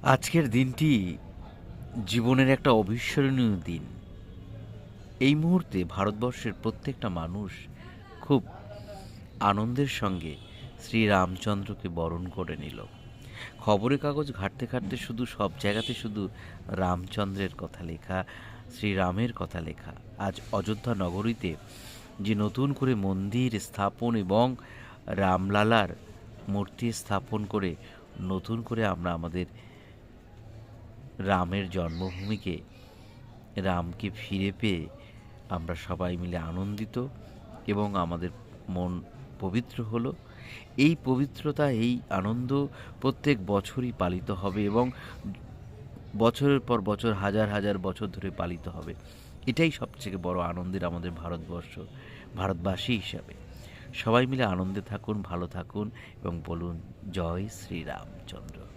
আজকের দিনটি জীবনের একটা অবিস্মরণীয় দিন। এই মুহূর্তে ভারতবর্ষের প্রত্যেকটা মানুষ খুব আনন্দের সঙ্গে শ্রীরামচন্দ্রকে বরণ করে নিল। খবরের কাগজ ঘাঁটতে ঘাঁটতে শুধু সব জায়গাতে শুধু রামচন্দ্রের কথা লেখা, শ্রীরামের কথা লেখা। আজ অযোধ্যা নগরীতে যে নতুন করে মন্দির স্থাপন এবং রামলালার মূর্তি স্থাপন করে নতুন করে আমরা আমাদের রামের জন্মভূমিকে, রামকে ফিরে পেয়ে আমরা সবাই মিলে আনন্দিত এবং আমাদের মন পবিত্র হলো। এই পবিত্রতা, এই আনন্দ প্রত্যেক বছরই পালিত হবে এবং বছরের পর বছর, হাজার হাজার বছর ধরে পালিত হবে। এটাই সবথেকে বড় আনন্দের আমাদের ভারতবর্ষ, ভারতবাসী হিসাবে। সবাই মিলে আনন্দে থাকুন, ভালো থাকুন এবং বলুন জয় শ্রীরামচন্দ্র।